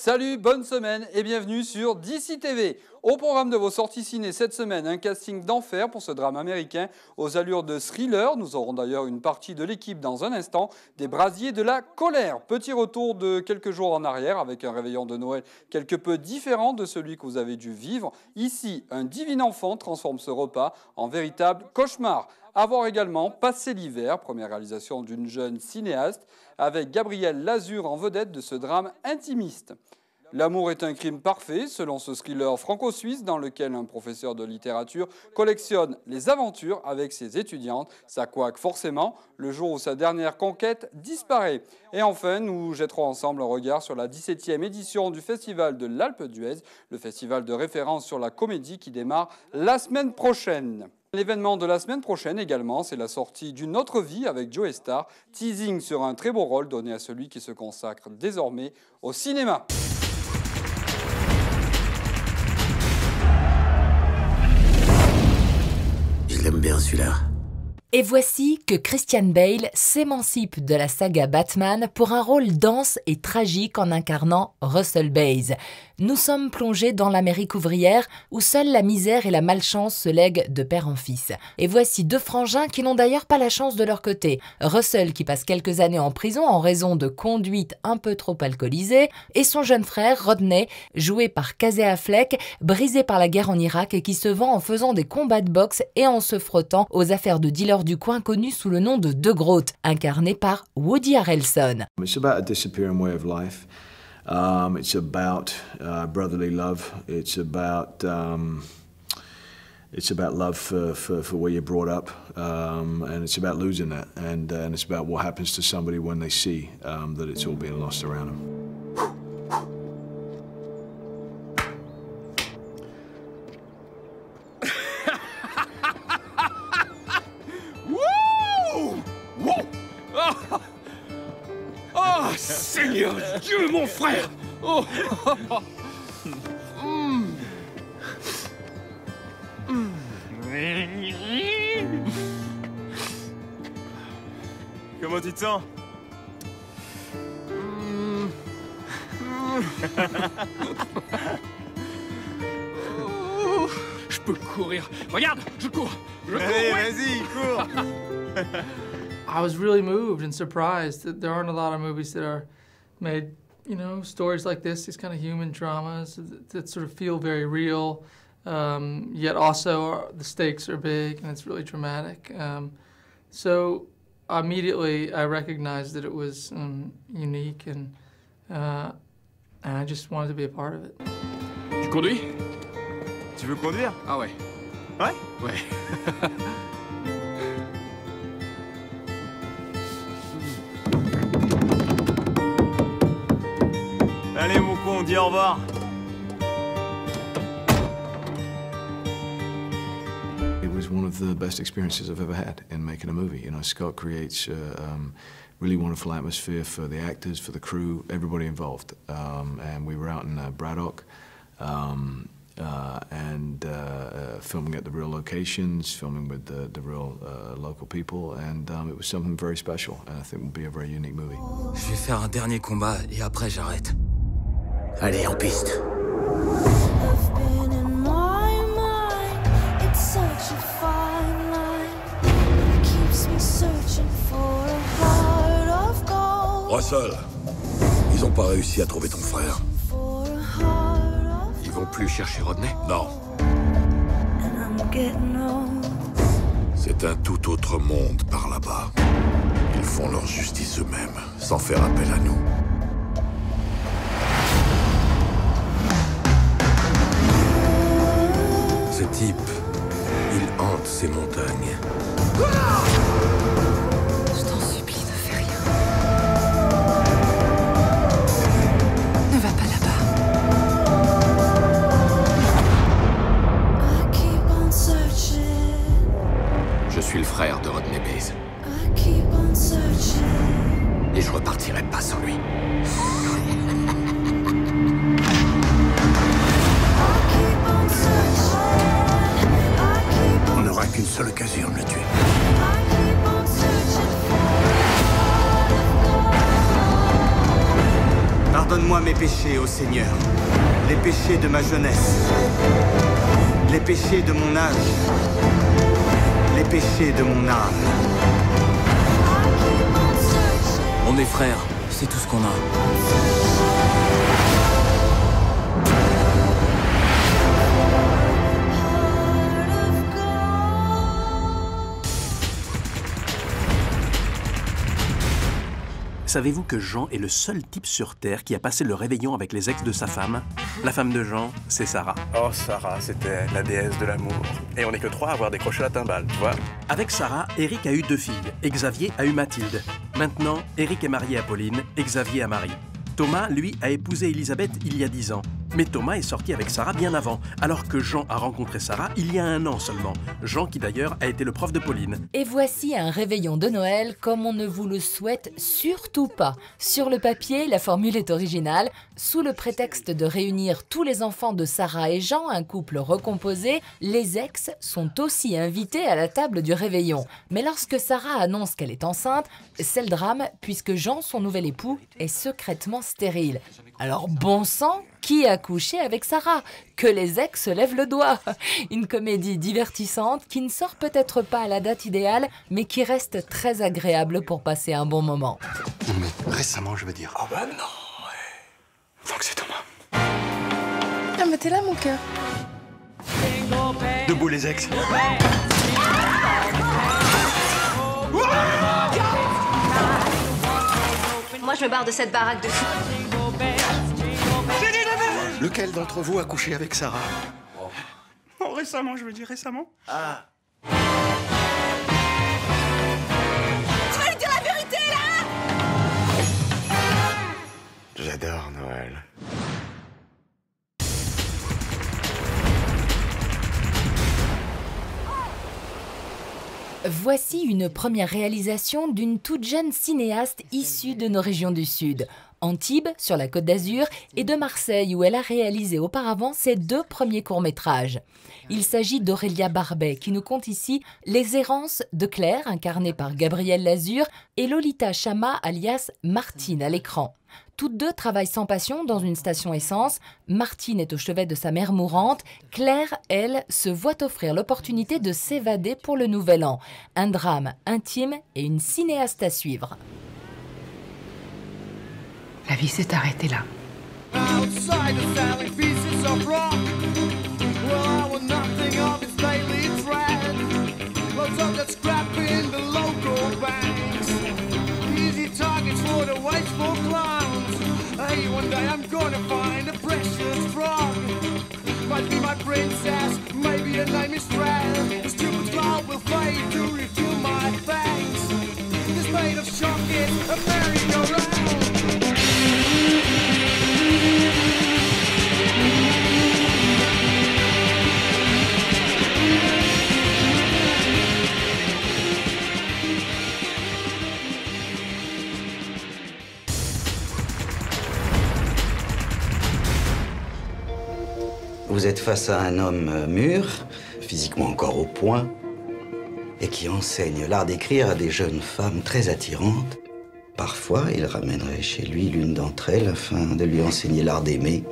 Salut, bonne semaine et bienvenue sur DC TV. Au programme de vos sorties ciné cette semaine, un casting d'enfer pour ce drame américain aux allures de thriller. Nous aurons d'ailleurs une partie de l'équipe dans un instant, des brasiers de la colère. Petit retour de quelques jours en arrière avec un réveillon de Noël quelque peu différent de celui que vous avez dû vivre. Ici, un divin enfant transforme ce repas en véritable cauchemar. À voir également Passer l'hiver, première réalisation d'une jeune cinéaste, avec Gabriel Lazur en vedette de ce drame intimiste. L'amour est un crime parfait, selon ce thriller franco-suisse dans lequel un professeur de littérature collectionne les aventures avec ses étudiantes. Ça coaque forcément le jour où sa dernière conquête disparaît. Et enfin, nous jetterons ensemble un regard sur la 17e édition du Festival de l'Alpe d'Huez, le festival de référence sur la comédie qui démarre la semaine prochaine. L'événement de la semaine prochaine également, c'est la sortie d'Une autre vie avec Joe Star, teasing sur un très beau rôle donné à celui qui se consacre désormais au cinéma. Je l'aime bien celui-là. Et voici que Christian Bale s'émancipe de la saga Batman pour un rôle dense et tragique en incarnant Russell Baze. Nous sommes plongés dans l'Amérique ouvrière où seule la misère et la malchance se lèguent de père en fils. Et voici deux frangins qui n'ont d'ailleurs pas la chance de leur côté. Russell qui passe quelques années en prison en raison de conduite un peu trop alcoolisée et son jeune frère Rodney, joué par Casey Affleck, brisé par la guerre en Irak et qui se vend en faisant des combats de boxe et en se frottant aux affaires de dealers du coin connu sous le nom de De Groot, incarné par Woody Harrelson. It's about a disappearing way of life. It's about brotherly love. It's about love for where you're brought up, and it's about losing that, and it's about what happens to somebody when they see that it's all being lost around them. Oh, Seigneur Dieu, mon frère! Oh. Comment tu te sens? Je peux courir. Regarde, je cours. Allez, vas-y, cours. I was really moved and surprised that there aren't a lot of movies that are made, you know, stories like this, these kind of human dramas that sort of feel very real, yet also the stakes are big and it's really dramatic. So immediately I recognized that it was unique and I just wanted to be a part of it. Tu conduis? Tu veux conduire? Ah ouais. Ouais? Ouais. Allez, mon con, on dit au revoir. It was one of the best experiences I've ever had in making a movie. You know, Scott creates really wonderful atmosphere for the actors, for the crew, everybody involved. And we were out in Braddock, filming at the real locations, filming with the real local people, and it was something very special, and I think it will be a very unique movie. Je vais faire un dernier combat et après j'arrête. Allez, en piste. Russell, ils ont pas réussi à trouver ton frère. Ils vont plus chercher Rodney? Non. C'est un tout autre monde par là-bas. Ils font leur justice eux-mêmes, sans faire appel à nous. Ce type, il hante ces montagnes. Je t'en supplie, ne fais rien. Ne va pas là-bas. Je suis le frère de Rodney Baze. Et je repartirai pas sans lui. On n'aura qu'une seule occasion de le tuer. Pardonne-moi. Pardonne-moi mes péchés, ô Seigneur, les péchés de ma jeunesse, les péchés de mon âge, les péchés de mon âme. On est frères, c'est tout ce qu'on a. Savez-vous que Jean est le seul type sur Terre qui a passé le réveillon avec les ex de sa femme? La femme de Jean, c'est Sarah. Oh, Sarah, c'était la déesse de l'amour. Et on n'est que 3 à avoir décroché la timbale, tu vois. Avec Sarah, Eric a eu 2 filles. Et Xavier a eu Mathilde. Maintenant, Eric est marié à Pauline et Xavier à Marie. Thomas, lui, a épousé Elisabeth il y a 10 ans. Mais Thomas est sorti avec Sarah bien avant, alors que Jean a rencontré Sarah il y a 1 an seulement. Jean qui d'ailleurs a été le prof de Pauline. Et voici un réveillon de Noël comme on ne vous le souhaite surtout pas. Sur le papier, la formule est originale. Sous le prétexte de réunir tous les enfants de Sarah et Jean, un couple recomposé, les ex sont aussi invités à la table du réveillon. Mais lorsque Sarah annonce qu'elle est enceinte, c'est le drame puisque Jean, son nouvel époux, est secrètement stérile. Alors bon sang, qui a couché avec Sarah? Que les ex lèvent le doigt. Une comédie divertissante qui ne sort peut-être pas à la date idéale, mais qui reste très agréable pour passer un bon moment. Non mais récemment, je veux dire. Oh bah non, ouais. Donc c'est Thomas. Ah mais t'es là mon cœur. Debout les ex. Moi je me barre de cette baraque de fou. Lequel d'entre vous a couché avec Sarah? Oh, récemment, je veux dire récemment. Ah. Tu vas lui dire la vérité, là? J'adore Noël. Voici une première réalisation d'une toute jeune cinéaste issue de nos régions du Sud. Antibes, sur la Côte d'Azur, et de Marseille, où elle a réalisé auparavant ses 2 premiers courts-métrages. Il s'agit d'Aurélia Barbet, qui nous conte ici les errances de Claire, incarnée par Gabrielle Lazur, et Lolita Chama, alias Martine, à l'écran. Toutes 2 travaillent sans passion dans une station essence. Martine est au chevet de sa mère mourante. Claire, elle, se voit offrir l'opportunité de s'évader pour le nouvel an. Un drame intime et une cinéaste à suivre. La vie s'est arrêtée là. Vous êtes face à un homme mûr, physiquement encore au point, et qui enseigne l'art d'écrire à des jeunes femmes très attirantes. Parfois, il ramènerait chez lui l'une d'entre elles afin de lui enseigner l'art d'aimer.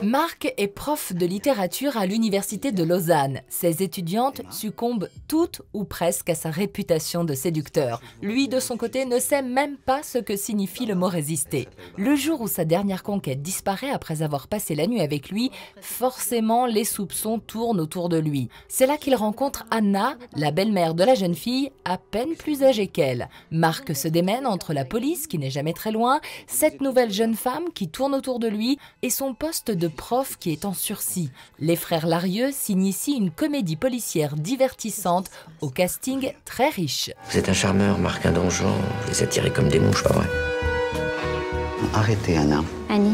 Marc est prof de littérature à l'université de Lausanne. Ses étudiantes succombent toutes ou presque à sa réputation de séducteur. Lui, de son côté, ne sait même pas ce que signifie le mot résister. Le jour où sa dernière conquête disparaît après avoir passé la nuit avec lui, forcément les soupçons tournent autour de lui. C'est là qu'il rencontre Anna, la belle-mère de la jeune fille, à peine plus âgée qu'elle. Marc se démène entre la police, qui n'est jamais très loin, cette nouvelle jeune femme qui tourne autour de lui et son poste de prof qui est en sursis. Les frères Larieux signent ici une comédie policière divertissante au casting très riche. Vous êtes un charmeur, Marc, un donjon. Vous les attirez comme des mouches, pas vrai? Arrêtez, Anna. Annie.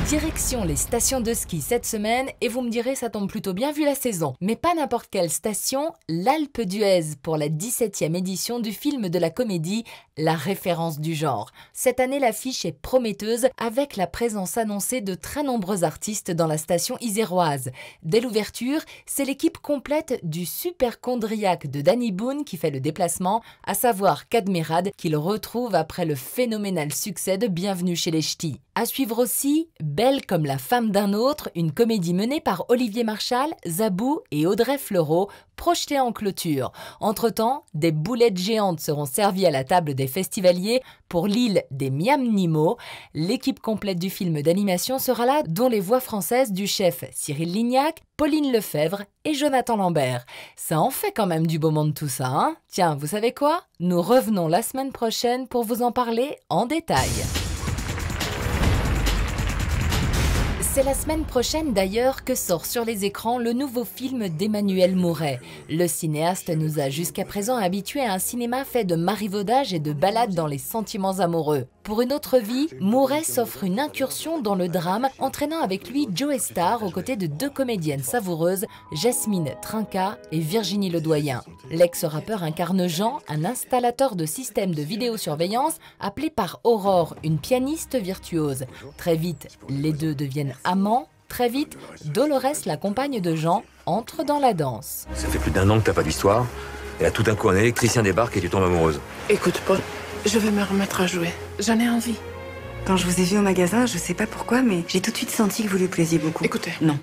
Direction les stations de ski cette semaine et vous me direz ça tombe plutôt bien vu la saison. Mais pas n'importe quelle station, l'Alpe d'Huez pour la 17e édition du film de la comédie La référence du genre. Cette année l'affiche est prometteuse avec la présence annoncée de très nombreux artistes dans la station iséroise. Dès l'ouverture, c'est l'équipe complète du superchondriaque de Danny Boone qui fait le déplacement, à savoir Cadmerade qu'il retrouve après le phénoménal succès de Bienvenue chez les Ch'tis. À suivre aussi Belle comme la femme d'un autre, une comédie menée par Olivier Marchal, Zabou et Audrey Fleurot, projetée en clôture. Entre-temps, des boulettes géantes seront servies à la table des festivaliers pour l'île des Miam Nimo. L'équipe complète du film d'animation sera là, dont les voix françaises du chef Cyril Lignac, Pauline Lefebvre et Jonathan Lambert. Ça en fait quand même du beau monde tout ça, hein? Tiens, vous savez quoi? Nous revenons la semaine prochaine pour vous en parler en détail. C'est la semaine prochaine d'ailleurs que sort sur les écrans le nouveau film d'Emmanuel Mouret. Le cinéaste nous a jusqu'à présent habitués à un cinéma fait de marivaudages et de balades dans les sentiments amoureux. Pour une autre vie, Mouret s'offre une incursion dans le drame, entraînant avec lui Joe Star aux côtés de deux comédiennes savoureuses, Jasmine Trinca et Virginie Ledoyen. L'ex-rappeur incarne Jean, un installateur de systèmes de vidéosurveillance, appelé par Aurore, une pianiste virtuose. Très vite, les deux deviennent amants. Très vite, Dolores, la compagne de Jean, entre dans la danse. Ça fait plus d'1 an que t'as pas d'histoire, et là tout d'un coup un électricien débarque et tu tombes amoureuse. Écoute, Paul, je vais me remettre à jouer. J'en ai envie. Quand je vous ai vu au magasin, je sais pas pourquoi, mais j'ai tout de suite senti que vous lui plaisiez beaucoup. Écoutez. Non,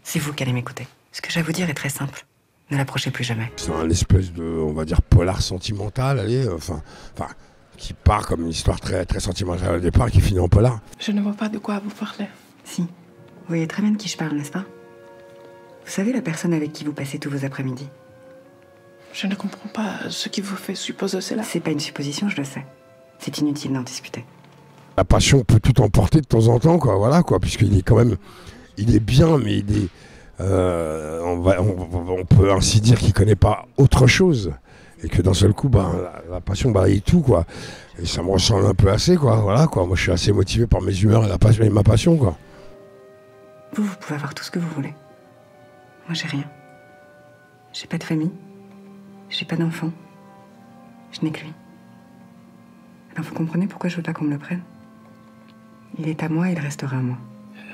c'est vous qui allez m'écouter. Ce que j'ai à vous dire est très simple. Ne l'approchez plus jamais. C'est un espèce de, on va dire, polar sentimental, qui part comme une histoire très, très sentimentale au départ, qui finit en polar. Je ne vois pas de quoi vous parlez. Si. Vous voyez très bien de qui je parle, n'est-ce pas? Vous savez la personne avec qui vous passez tous vos après-midi? Je ne comprends pas ce qui vous fait supposer cela. C'est pas une supposition, je le sais. C'est inutile d'en discuter. La passion peut tout emporter de temps en temps, quoi, voilà, quoi, puisqu'il est quand même, il est bien, mais il est, on peut ainsi dire qu'il connaît pas autre chose, et que d'un seul coup, la passion balaye tout, quoi. Et ça me ressemble un peu assez, quoi, voilà, quoi. Moi, je suis assez motivé par mes humeurs et ma passion, quoi. Vous pouvez avoir tout ce que vous voulez. Moi, j'ai rien. J'ai pas de famille. J'ai pas d'enfant. Je n'ai que lui. Alors vous comprenez pourquoi je veux pas qu'on me le prenne? Il est à moi et il restera à moi.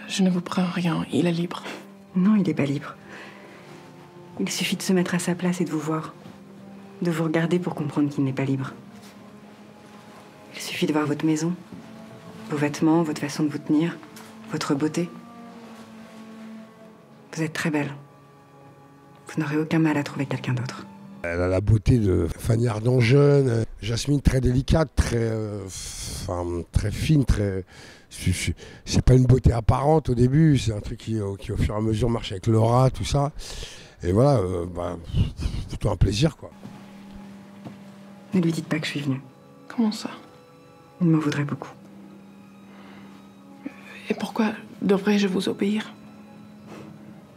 Je ne vous prends rien, il est libre. Non, il est pas libre. Il suffit de se mettre à sa place et de vous voir. De vous regarder pour comprendre qu'il n'est pas libre. Il suffit de voir votre maison, vos vêtements, votre façon de vous tenir, votre beauté. Vous êtes très belle. Vous n'aurez aucun mal à trouver quelqu'un d'autre. Elle a la beauté de Fanny Ardant jeune, Jasmine très délicate, très fine, très. C'est pas une beauté apparente au début, c'est un truc qui au fur et à mesure marche avec l'aura, tout ça. Et voilà, plutôt un plaisir, quoi. Ne lui dites pas que je suis venue. Comment ça? Il m'en voudrait beaucoup. Et pourquoi devrais-je vous obéir?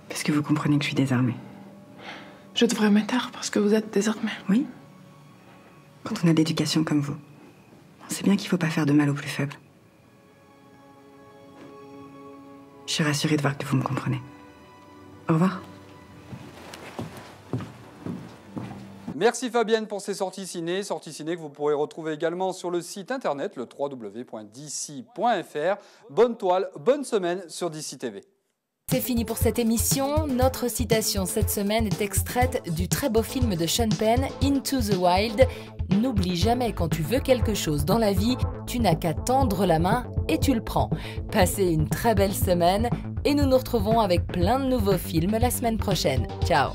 Parce que vous comprenez que je suis désarmée. Je devrais me taire parce que vous êtes désarmée. Oui. Quand on a de l'éducation comme vous, on sait bien qu'il ne faut pas faire de mal aux plus faibles. Je suis rassurée de voir que vous me comprenez. Au revoir. Merci Fabienne pour ces sorties ciné que vous pourrez retrouver également sur le site internet, le www.dc.fr. Bonne toile, bonne semaine sur DC TV. C'est fini pour cette émission. Notre citation cette semaine est extraite du très beau film de Sean Penn, Into the Wild. N'oublie jamais, quand tu veux quelque chose dans la vie, tu n'as qu'à tendre la main et tu le prends. Passez une très belle semaine et nous nous retrouvons avec plein de nouveaux films la semaine prochaine. Ciao!